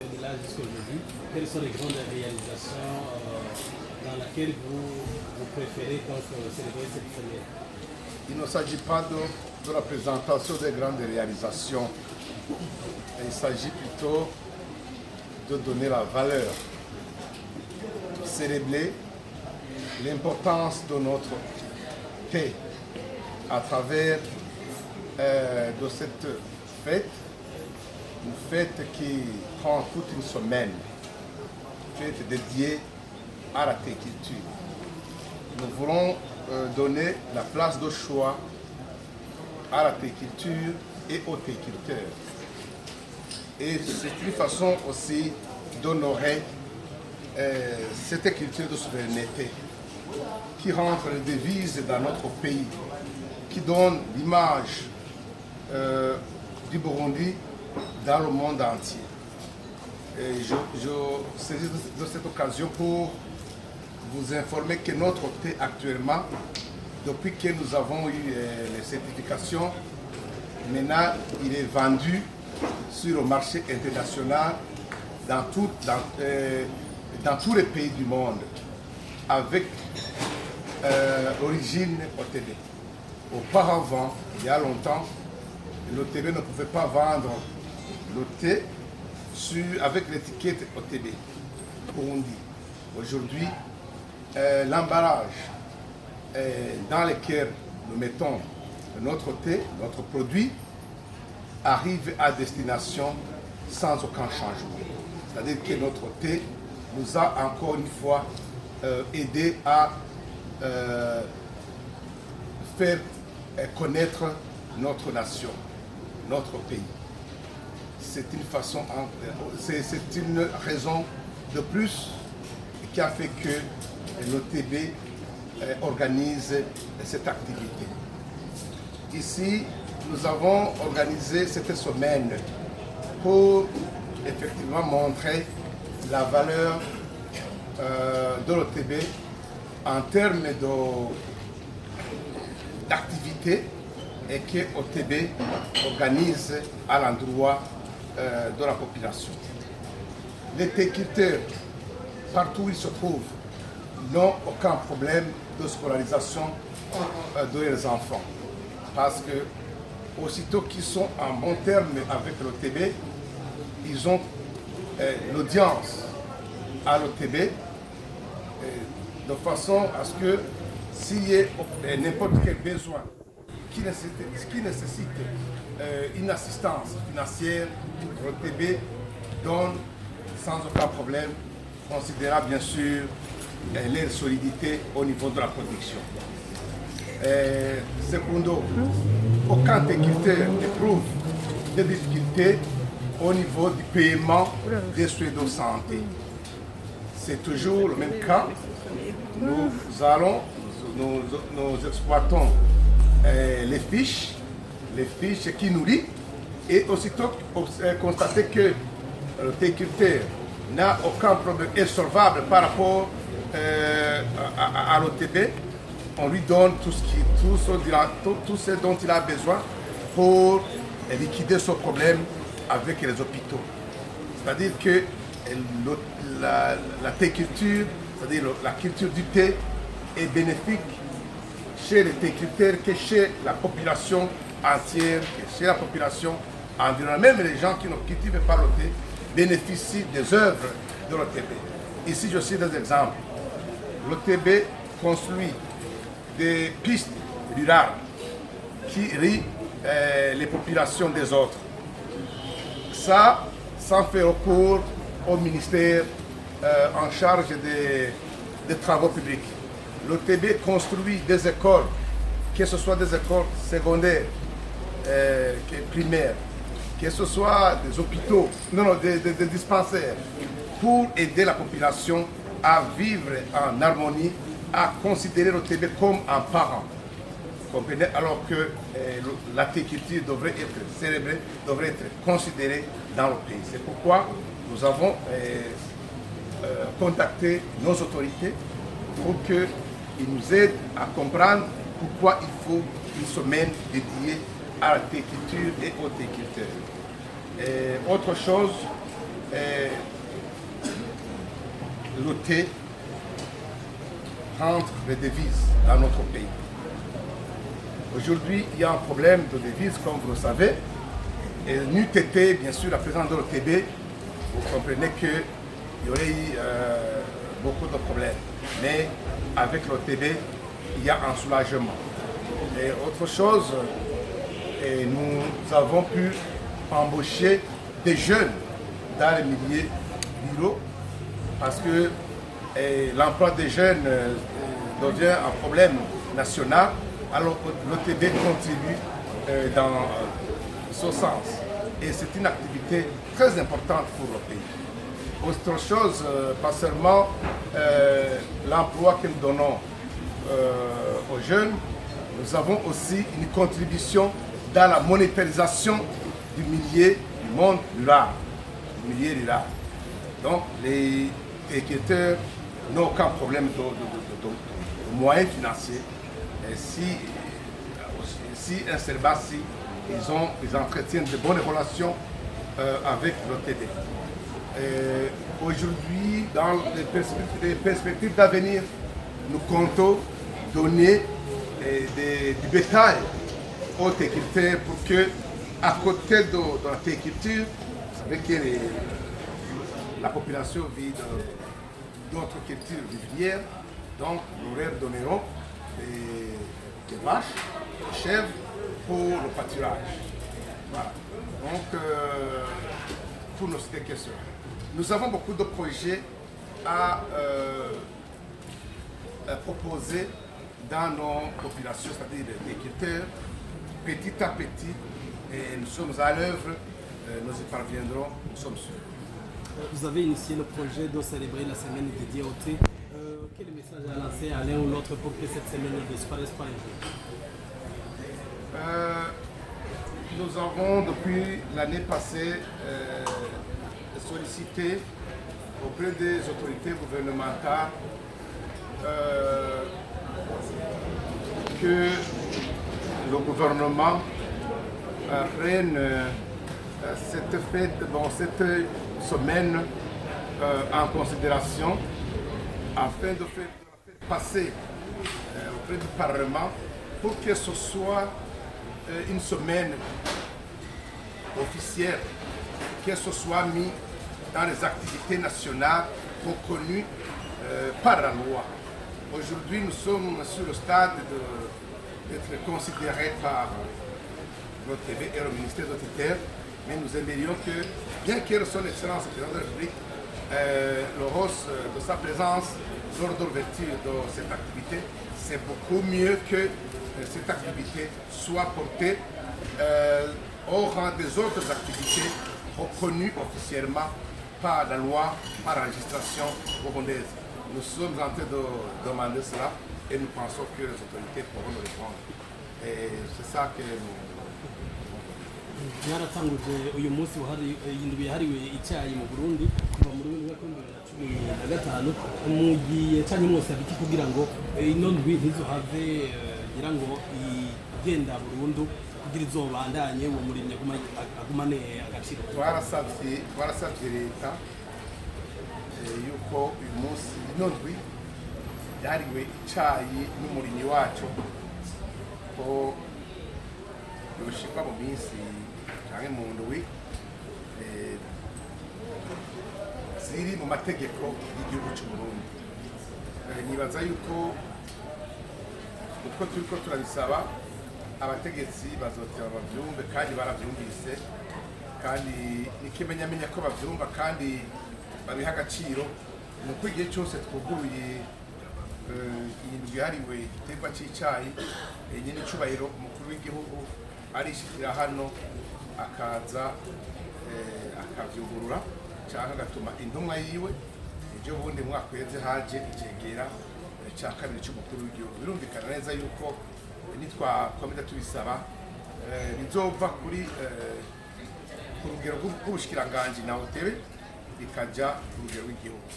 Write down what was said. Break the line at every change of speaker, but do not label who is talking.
De là jusqu'à aujourd'hui, quelles sont les grandes réalisations dans lesquelles vous préférez donc célébrer cette fête?
Il ne s'agit pas de la présentation des grandes réalisations. Il s'agit plutôt de donner la valeur, de célébrer l'importance de notre paix à travers de cette fête, une fête qui prend toute une semaine, une fête dédiée à la culture. Nous voulons donner la place de choix à la culture et aux culteurs. Et c'est une façon aussi d'honorer cette culture de souveraineté qui rentre les devises dans notre pays, qui donne l'image du Burundi dans le monde entier. Et je saisis de cette occasion pour vous informer que notre thé actuellement, depuis que nous avons eu les certifications, maintenant il est vendu sur le marché international dans tous les pays du monde avec origine OTB. Auparavant, il y a longtemps, l'OTB ne pouvait pas vendre le thé avec l'étiquette OTB, Burundi. Aujourd'hui, l'emballage dans lequel nous mettons notre thé, notre produit, arrive à destination sans aucun changement. C'est-à-dire que notre thé nous a encore une fois aidé à faire connaître notre nation, notre pays. C'est une façon, c'est une raison de plus qui a fait que l'OTB organise cette activité. Ici, nous avons organisé cette semaine pour effectivement montrer la valeur de l'OTB en termes d'activité et que l'OTB organise à l'endroit de la population. Les culteurs, partout où ils se trouvent, n'ont aucun problème de scolarisation de leurs enfants. Parce que aussitôt qu'ils sont en bon terme avec l'OTB, ils ont l'audience à l'OTB de façon à ce que s'il y a n'importe quel besoin qui nécessite une assistance financière, l'OTB donne sans aucun problème, considérant bien sûr leur solidité au niveau de la production. Secondo, aucun agriculteur n'éprouve de difficultés au niveau du paiement des soins de santé. C'est toujours le même cas. Nous exploitons les fiches qui nourrissent et aussitôt constater que le agriculteur n'a aucun problème insolvable par rapport à l'OTB, on lui donne tout ce dont il a besoin pour liquider son problème avec les hôpitaux. C'est-à-dire que la culture, c'est-à-dire la culture du thé est bénéfique chez les thé-culteurs que chez la population entière, que chez la population environnante. Même les gens qui ne cultivent pas le thé bénéficient des œuvres de l'OTB. Ici, je cite des exemples. L'OTB construit des pistes rurales qui rient les populations des autres. Ça, sans faire recours au ministère en charge des travaux publics. L'OTB construit des écoles, que ce soit des écoles secondaires, primaires, que ce soit des hôpitaux, des dispensaires, pour aider la population à vivre en harmonie, à considérer l'OTB comme un parent. Vous comprenez? Alors que l'agriculture devrait être célébrée, devrait être considérée dans le pays. C'est pourquoi nous avons contacté nos autorités pour qu'ils nous aident à comprendre pourquoi il faut une semaine dédiée à l'agriculture et aux agriculteurs. Autre chose, l'OT rentre les devises dans notre pays. Aujourd'hui, il y a un problème de devises, comme vous le savez. Et n'eût été, bien sûr, la présence de l'OTB, vous comprenez qu'il y aurait eu beaucoup de problèmes. Mais avec l'OTB, il y a un soulagement. Et autre chose, nous avons pu embaucher des jeunes dans les milieux ruraux parce que l'emploi des jeunes devient un problème national. Alors l'OTB contribue dans ce sens. Et c'est une activité très importante pour le pays. Autre chose, pas seulement l'emploi que nous donnons aux jeunes, nous avons aussi une contribution dans la monétarisation du monde rural. Donc les agriculteurs n'ont aucun problème de moyens financiers. Et si un célibat, ils entretiennent de bonnes relations avec l'OTB. Aujourd'hui, dans les perspectives d'avenir, nous comptons donner du bétail aux agriculteurs pour que, à côté de la agriculture, vous savez que la population vit d'autres cultures vivrières, donc nous leur donnerons des vaches, des chèvres pour le pâturage. Voilà. Donc, pour nos questions. Nous avons beaucoup de projets à proposer dans nos populations, c'est-à-dire des agriculteurs, petit à petit, et nous sommes à l'œuvre, nous y parviendrons, nous sommes sûrs.
Vous avez initié le projet de célébrer la semaine dédiée au thé. Quel message à lancer à l'un ou l'autre pour que cette semaine ne disparaisse pas un jour?
Nous avons, depuis l'année passée, sollicité auprès des autorités gouvernementales que le gouvernement prenne cette fête, cette semaine en considération afin de faire passer auprès du Parlement pour que ce soit une semaine officielle, que ce soit mis dans les activités nationales reconnues par la loi. Aujourd'hui, nous sommes sur le stade d'être considérés par l'OTB et le ministère de la Terre, mais nous aimerions que, bien que son Excellence le Président de la République, le rose de sa présence lors de l'ouverture de cette activité, c'est beaucoup mieux que cette activité soit portée au rang des autres activités reconnues officiellement par la loi, par la législation burundaise. Nous sommes en train de demander cela et nous pensons que les autorités pourront nous répondre. Et c'est ça que nous...
mwaratanguje uyu munsi indwi yahariwe icyayi mu Burundi kuva muri 2015 mugiye cyane mwose abiki kugira ngo ino ndwi ntizohave ngira ngo igenda burundu kugira izobandanye uwo murimye agumane agaciro.
Twarasabye leta yuko uyu munsi ino ndwi yahariwe icyayi n'umurimyi wacu ko yoshikwa mu minsi cyangwa mu ndwi ziri mu mategeko y'igihugu cy'u Burundi. Nibaza yuko uko turiko turabisaba abategetsi bazotera bavyumve kandi baravyumvise kandi n'ikimenyamenya ko bavyumva kandi babiha agaciro nuko igihe cyose twuguruye iyi ndwi yahariwe igiterwa cy'icyayi nyine icubahiro umukuru w'igihugu arishikira hano akaza akavyugurura cyangwa agatuma intumwa yiwe ibyo bundi mwaka uheze haje icegera cya kabiri cy'umukuru w'igihugu. Birumvikana neza yuko nitwakomeza tubisaba bizova kuri ku rugero rw'ubushikiranganji na OTB bikajya ku rugero rw'igihugu.